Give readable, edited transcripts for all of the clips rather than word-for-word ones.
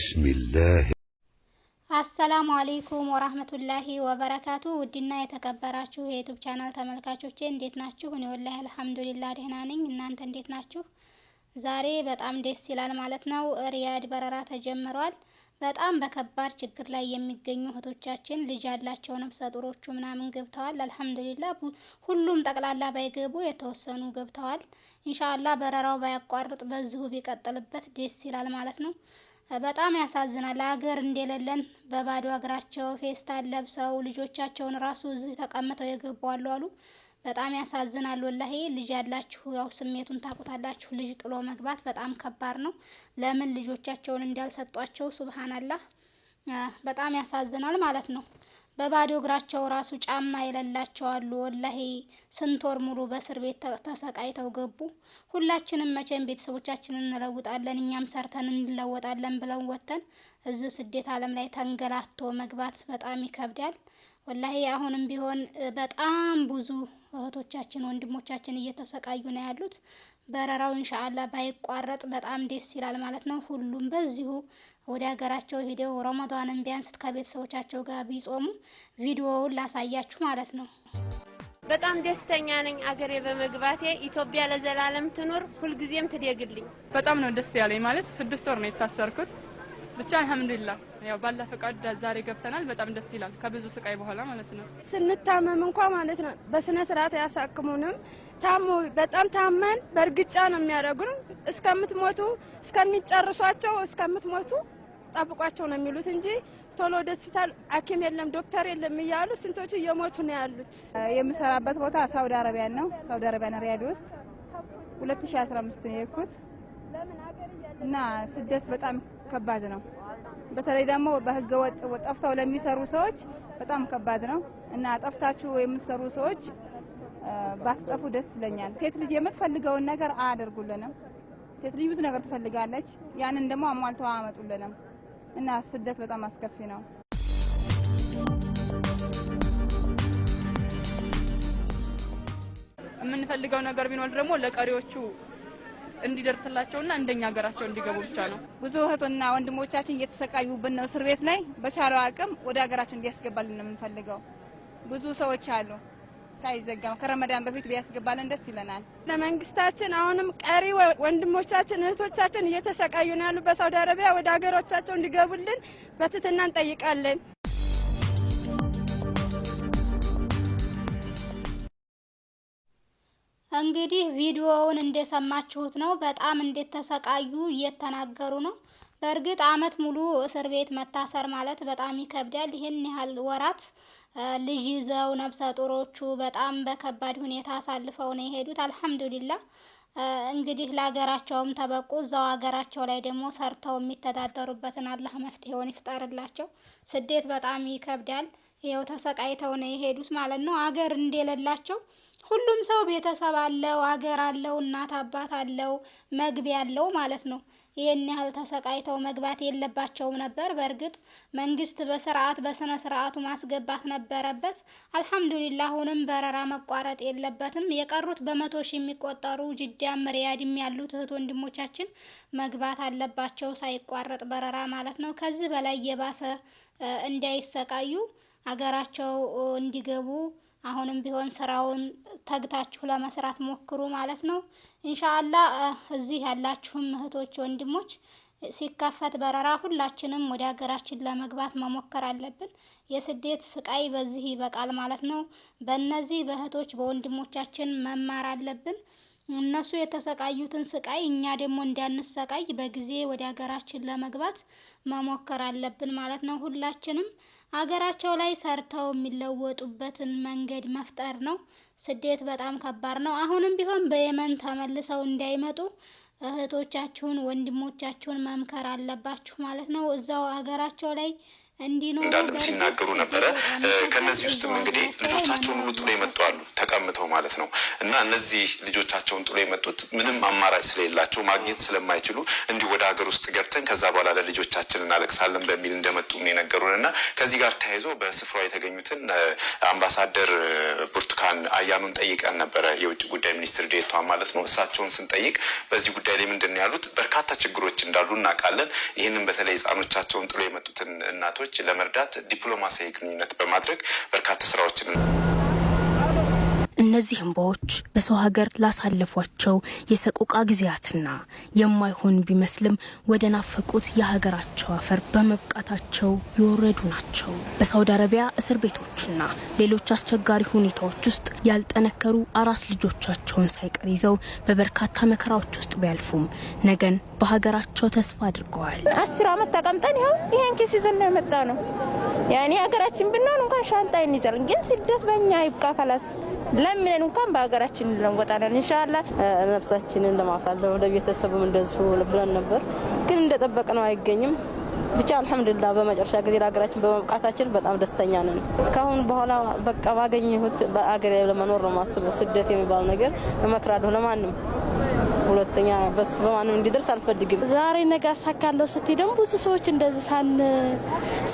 بسم الله አሰላሙ አለይኩም ወራህመቱላሂ ወበረካቱ ውድና የተከበራችሁ የዩቲዩብ ቻናል ተመልካቾቼ እንዴት ናችሁ? እኔ ወላሂ አልሐምዱሊላህ ደህና ነኝ። እናንተ እንዴት ናችሁ? ዛሬ በጣም ደስ ይላል ማለት ነው። ሪያድ በረራ ተጀምሯል። በጣም በከባድ ችግር ላይ የሚገኙ እህቶቻችን ልጅ ያላቸው ነፍሰ ጡሮቹ ምናምን ገብተዋል። አልሐምዱሊላህ ሁሉም ጠቅላላ ባይገቡ የተወሰኑ ገብተዋል። ኢንሻአላህ በረራው ባያቋርጥ በዚሁ ቢቀጥልበት ደስ ይላል ማለት ነው። በጣም ያሳዝናል። ሀገር እንደሌለን በባዶ እግራቸው ፌስታል ለብሰው ልጆቻቸውን ራሱ እዚህ ተቀምጠው የገቡ አሉ። በጣም ያሳዝናል። ወላሂ ልጅ ያላችሁ ያው ስሜቱን ታውቁታላችሁ። ልጅ ጥሎ መግባት በጣም ከባድ ነው። ለምን ልጆቻቸውን እንዳልሰጧቸው ሱብሃንአላህ በጣም ያሳዝናል ማለት ነው። በባዶ እግራቸው ራሱ ጫማ የሌላቸው አሉ። ወላሂ ስንት ወር ሙሉ በእስር ቤት ተሰቃይተው ገቡ። ሁላችንም መቼም ቤተሰቦቻችንን እንለውጣለን እኛም ሰርተን እንለወጣለን ብለን ወተን እዚህ ስደት ዓለም ላይ ተንገላቶ መግባት በጣም ይከብዳል። ወላሂ አሁንም ቢሆን በጣም ብዙ እህቶቻችን ወንድሞቻችን እየተሰቃዩ ነው ያሉት። በረራው ኢንሻአላህ ባይቋረጥ በጣም ደስ ይላል ማለት ነው። ሁሉም በዚሁ ወደ ሀገራቸው ሄደው ረመዳንን ቢያንስ ከቤተሰቦቻቸው ጋር ቢጾሙ ቪዲዮውን ላሳያችሁ ማለት ነው። በጣም ደስተኛ ነኝ አገሬ በመግባቴ። ኢትዮጵያ ለዘላለም ትኑር፣ ሁልጊዜም ትደግልኝ። በጣም ነው ደስ ያለኝ ማለት 6 ወር ነው የታሰርኩት። ብቻ አልሐምዱሊላህ ያው ባላ ፈቃድ ዛሬ ገብተናል። በጣም ደስ ይላል ከብዙ ስቃይ በኋላ ማለት ነው። ስንታመም እንኳን ማለት ነው በስነ ስርዓት ያሳክሙንም። በጣም ታመን በእርግጫ ነው የሚያደርጉን። እስከምትሞቱ እስከሚጨርሷቸው እስከምትሞቱ ጠብቋቸው ነው የሚሉት እንጂ ቶሎ ወደ ሆስፒታል ሐኪም የለም ዶክተር የለም እያሉ ስንቶቹ እየሞቱ ነው ያሉት። የምሰራበት ቦታ ሳውዲ አረቢያ ነው። ሳውዲ አረቢያ ሪያድ ውስጥ 2015 ነው የሄድኩት እና ስደት በጣም ከባድ ነው። በተለይ ደግሞ በህገ ወጥ ጠፍተው ለሚሰሩ ሰዎች በጣም ከባድ ነው እና ጠፍታችሁ የምትሰሩ ሰዎች ባትጠፉ ደስ ይለኛል። ሴት ልጅ የምትፈልገውን ነገር አያደርጉልንም። ሴት ልጅ ብዙ ነገር ትፈልጋለች፣ ያንን ደግሞ አሟልተው አያመጡልንም እና ስደት በጣም አስከፊ ነው። የምንፈልገው ነገር ቢኖር ደግሞ ለቀሪዎቹ እንዲደርስላቸውና እንደኛ ሀገራቸው እንዲገቡ ብቻ ነው። ብዙ እህቶችና ወንድሞቻችን እየተሰቃዩብን ነው እስር ቤት ላይ። በቻለው አቅም ወደ ሀገራችን እንዲያስገባልን ነው የምንፈልገው። ብዙ ሰዎች አሉ ሳይዘጋም ከረመዳን በፊት ቢያስገባልን ደስ ይለናል። ለመንግስታችን አሁንም ቀሪ ወንድሞቻችን እህቶቻችን እየተሰቃዩ ነው ያሉ በሳውዲ አረቢያ ወደ ሀገሮቻቸው እንዲገቡልን በትህትና እንጠይቃለን። እንግዲህ ቪዲዮውን እንደሰማችሁት ነው። በጣም እንደተሰቃዩ እየተናገሩ ነው። በእርግጥ አመት ሙሉ እስር ቤት መታሰር ማለት በጣም ይከብዳል። ይህን ያህል ወራት ልጅ ይዘው ነፍሰ ጡሮቹ በጣም በከባድ ሁኔታ አሳልፈው ነው የሄዱት። አልሐምዱሊላህ እንግዲህ ለሀገራቸውም ተበቁ። እዛው ሀገራቸው ላይ ደግሞ ሰርተው የሚተዳደሩበትን አላህ መፍትሄውን ይፍጠርላቸው። ስደት በጣም ይከብዳል። ይኸው ተሰቃይተው ነው የሄዱት ማለት ነው። አገር እንደሌላቸው ሁሉም ሰው ቤተሰብ አለው፣ አገር አለው፣ እናት አባት አለው፣ መግቢያ አለው ማለት ነው። ይሄን ያህል ተሰቃይተው መግባት የለባቸውም ነበር። በእርግጥ መንግስት በስርዓት በስነ ስርዓቱ ማስገባት ነበረበት። አልሐምዱሊላህ አሁንም በረራ መቋረጥ የለበትም። የቀሩት በመቶ ሺህ የሚቆጠሩ ጅዳም ሪያድም ያሉት እህት ወንድሞቻችን መግባት አለባቸው ሳይቋረጥ በረራ ማለት ነው። ከዚህ በላይ የባሰ እንዳይሰቃዩ አገራቸው እንዲገቡ አሁንም ቢሆን ስራውን ተግታችሁ ለመስራት ሞክሩ ማለት ነው። ኢንሻአላህ እዚህ ያላችሁም እህቶች ወንድሞች ሲከፈት በረራ ሁላችንም ወደ ሀገራችን ለመግባት መሞከር አለብን። የስደት ስቃይ በዚህ ይበቃል ማለት ነው። በእነዚህ በእህቶች በወንድሞቻችን መማር አለብን። እነሱ የተሰቃዩትን ስቃይ እኛ ደግሞ እንዳንሰቃይ በጊዜ ወደ ሀገራችን ለመግባት መሞከር አለብን ማለት ነው። ሁላችንም ሀገራቸው ላይ ሰርተው የሚለወጡበትን መንገድ መፍጠር ነው። ስደት በጣም ከባድ ነው። አሁንም ቢሆን በየመን ተመልሰው እንዳይመጡ እህቶቻችሁን ወንድሞቻችሁን መምከር አለባችሁ ማለት ነው። እዛው ሀገራቸው ላይ እንዳለም ሲናገሩ ነበር። ከነዚህ ውስጥም እንግዲህ ልጆቻቸውን ሁሉ ጥሎ የመጡ አሉ ተቀምጠው ማለት ነው። እና እነዚህ ልጆቻቸውን ጥሎ የመጡት ምንም አማራጭ ስለሌላቸው ማግኘት ስለማይችሉ እንዲህ ወደ ሀገር ውስጥ ገብተን ከዛ በኋላ ለልጆቻችን እናለቅሳለን በሚል እንደመጡ ነው የነገሩንና ከዚህ ጋር ተያይዞ በስፍራው የተገኙትን አምባሳደር ብርቱካን አያኑን ጠይቀን ነበረ፣ የውጭ ጉዳይ ሚኒስትር ዴኤታ ማለት ነው። እሳቸውን ስንጠይቅ በዚህ ጉዳይ ላይ ምንድነው ያሉት? በርካታ ችግሮች እንዳሉ እናውቃለን። ይህንን በተለይ ህጻኖቻቸውን ጥሎ የመጡትን እናቶች ለመርዳት ዲፕሎማሲያዊ ግንኙነት በማድረግ በርካታ ስራዎችን እነዚህ እንባዎች በሰው ሀገር ላሳለፏቸው የሰቆቃ ጊዜያትና የማይሆን ቢመስልም ወደ ናፈቁት የሀገራቸው አፈር በመብቃታቸው የወረዱ ናቸው። በሳውዲ አረቢያ እስር ቤቶችና ሌሎች አስቸጋሪ ሁኔታዎች ውስጥ ያልጠነከሩ አራስ ልጆቻቸውን ሳይቀር ይዘው በበርካታ መከራዎች ውስጥ ቢያልፉም ነገን በሀገራቸው ተስፋ አድርገዋል። 10 ዓመት ተቀምጠን ይሄን ኪስ ይዘን ነው የመጣ ነው። ያኔ ሀገራችን ብንሆን እንኳን ሻንጣ ይዘን ግን ስደት በእኛ ይብቃ ከላስ ለምን እንኳን በሀገራችን እንወጣለን ኢንሻአላህ። ነፍሳችንን ለማሳለፍ ወደ ቤተሰብም እንደዚሁ ብለን ነበር፣ ግን እንደጠበቅነው አይገኝም። ብቻ አልহামዱሊላህ በመጨረሻ ጊዜ ለሀገራችን በመብቃታችን በጣም ደስተኛ ነን። ካሁን በኋላ በቃ ባገኘሁት በአገሬ ለመኖር ነው ማስበው። ስደት የሚባል ነገር እመክራለሁ ለማንም ሁለተኛ በስ በማንም እንዲደርስ አልፈልግም። ዛሬ ነገ አሳካለሁ ስትይ ደግሞ ብዙ ሰዎች እንደዚህ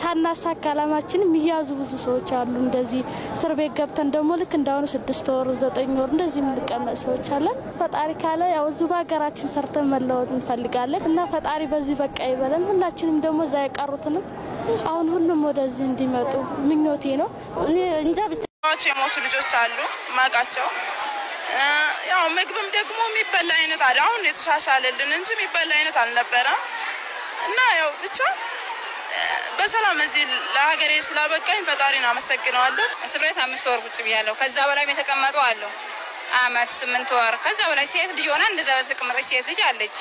ሳናሳካ አላማችን የሚያዙ ብዙ ሰዎች አሉ። እንደዚህ እስር ቤት ገብተን ደግሞ ልክ እንዳሁኑ 6 ወር 9 ወር እንደዚህ የምንቀመጥ ሰዎች አለን። ፈጣሪ ካለ ያው እዚሁ በሀገራችን ሰርተን መለወጥ እንፈልጋለን እና ፈጣሪ በዚህ በቃ ይበለን። ሁላችንም ደግሞ እዛ የቀሩትንም አሁን ሁሉም ወደዚህ እንዲመጡ ምኞቴ ነው። እንጃ ብቻ የሞቱ ልጆች አሉ ማቃቸው ያው ምግብም ደግሞ የሚበላ አይነት አለ። አሁን የተሻሻለልን እንጂ የሚበላ አይነት አልነበረም እና ያው ብቻ በሰላም እዚህ ለሀገሬ ስላበቃኝ ፈጣሪን አመሰግናለሁ። እስር ቤት 5 ወር ቁጭ ብያለሁ። ከዛ በላይ የተቀመጡ አሉ አመት 8 ወር ከዛ በላይ ሴት ልጅ ሆና እንደዛ በተቀመጠች ሴት ልጅ አለች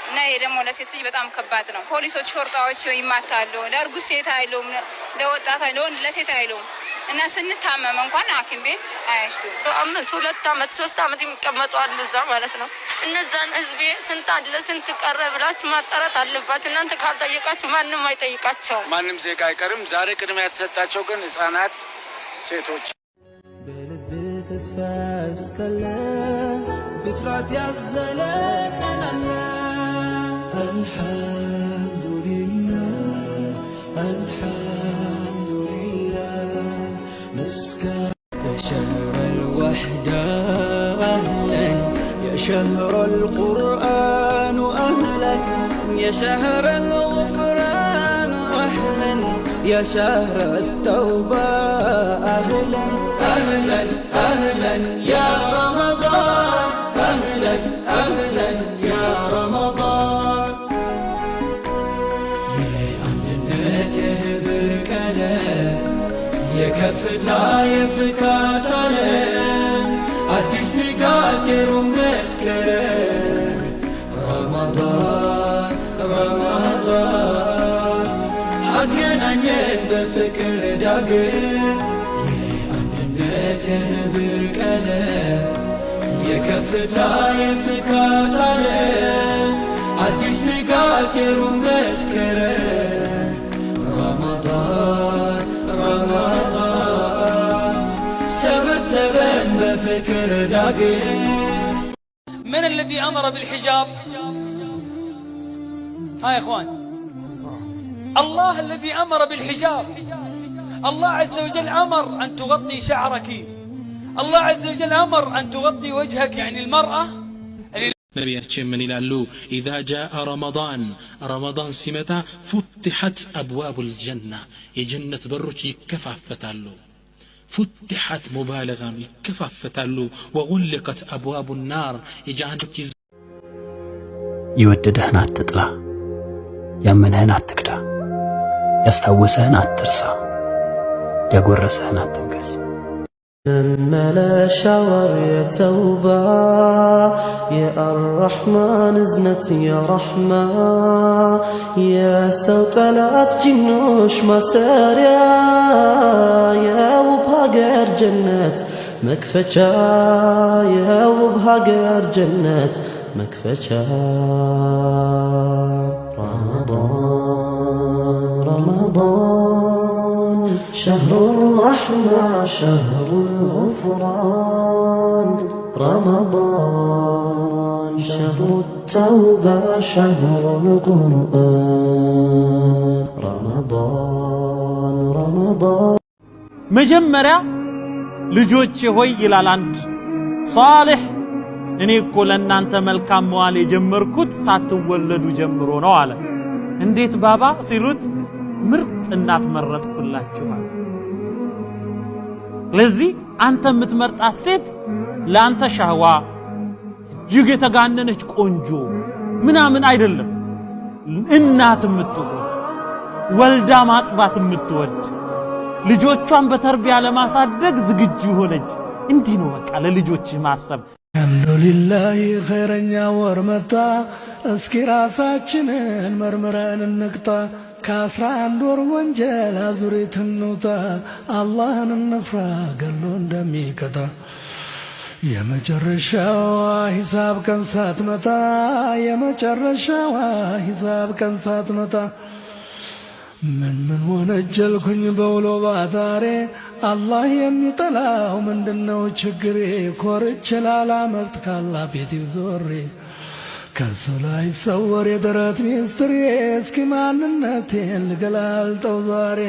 እና ይሄ ደግሞ ለሴት ልጅ በጣም ከባድ ነው። ፖሊሶች ሾርጣዎች ይማታሉ። ለእርጉዝ ሴት አይሉም፣ ለወጣት አይሉም፣ ለሴት አይሉም እና ስንታመም እንኳን ሐኪም ቤት አይወስዱም። አመት 2 አመት 3 አመት የሚቀመጡ አሉ እዛ ማለት ነው። እነዛን ህዝቤ ስንት አለ ስንት ቀረ ብላችሁ ማጣራት አለባችሁ። እናንተ ካልጠየቃችሁ ማንም አይጠይቃቸው። ማንም ዜጋ አይቀርም። ዛሬ ቅድሚያ የተሰጣቸው ግን ህፃናት፣ ሴቶች በልብ ተስፋ እስካለ ብስራት ያዘለ ቀናለ አልሐምዱሊላህ شهر الوحدة أهلا يا شهر القرآن أهلا يا شهر الغفران أهلا يا شهر التوبة أهلا أهلا أهلا يا رمضان أهلا أهلا يا رمضان يا بالكلام يا كفتا يا فكاتنا አዲስ ንጋት የመስከረም ረመዳን ረመዳን አገናኘን በፍቅር ዳግም የአንድነት የህብር ቀለም የከፍታ የፍካት ዓለም አዲስ ንጋት የመስከረም ረመዳን ረመዳን ሰበሰበን በፍቅር ዳግም من الذي أمر بالحجاب؟ ها يا إخوان، الله الذي أمر بالحجاب. الله عز وجل أمر أن تغطي شعرك، الله عز وجل أمر أن تغطي وجهك، يعني المرأة. ነቢያችን ምን ይላሉ? ኢዛ ጃአ ረመዳን ሲመጣ ፉትሐት አብዋቡል ጀና፣ የጀነት በሮች ይከፋፈታሉ። ፉትሐት ሙባለጋን ይከፋፈታሉ። ወጉልቀት አብዋቡ ናር፣ የጀሃነም የወደደህን አትጥላ፣ ያመነህን አትክዳ፣ ያስታወሰህን አትርሳ፣ ያጎረሰህን አትንከስ። ملا شاور يا توبة يا الرحمن ازنت يا رحمة يا سوطلات جنوش مساريا يا وبهاجر جنات مكفشا يا وبهاجر جنات مكفشا رمضان رمضان شهر الرحمة شهر الغفران رمضان شهر التوبة شهر القرآن رمضان መጀመሪያ ልጆቼ ሆይ ይላል አንድ ሷሊህ እኔ እኮ ለእናንተ መልካም መዋል የጀመርኩት ሳትወለዱ ጀምሮ ነው አለ። እንዴት ባባ ሲሉት ምርጥ እናት መረጥኩላችሁ አለ። ለዚህ አንተ የምትመርጣት ሴት ለአንተ ሻህዋ እጅግ የተጋነነች ቆንጆ ምናምን አይደለም፣ እናት የምትሆን ወልዳ ማጥባት የምትወድ ልጆቿን በተርቢያ ለማሳደግ ዝግጁ ሆነች። እንዲህ ነው በቃ ለልጆች ማሰብ። አልሐምዱሊላህ ኸይረኛ ወር መጣ፣ እስኪ ራሳችንን መርምረን እንቅጣ። ከ11 ወር ወንጀል አዙሪት እንውጣ፣ አላህን እንፍራ ገሎ እንደሚቀጣ። የመጨረሻዋ ሂሳብ ቀን ሳትመጣ የመጨረሻዋ ሂሳብ ቀን ሳትመጣ ምን ወነጀልኩኝ በውሎ ባዳሬ አላህ የሚጠላው ምንድነው ችግሬ? ኮርቼ ላላመልጥ ካላ ፊት ዞሬ ከሱ ላይ ሰወር የደረት ሚስጥሬ እስኪ ማንነቴን ልገላልጠው ዛሬ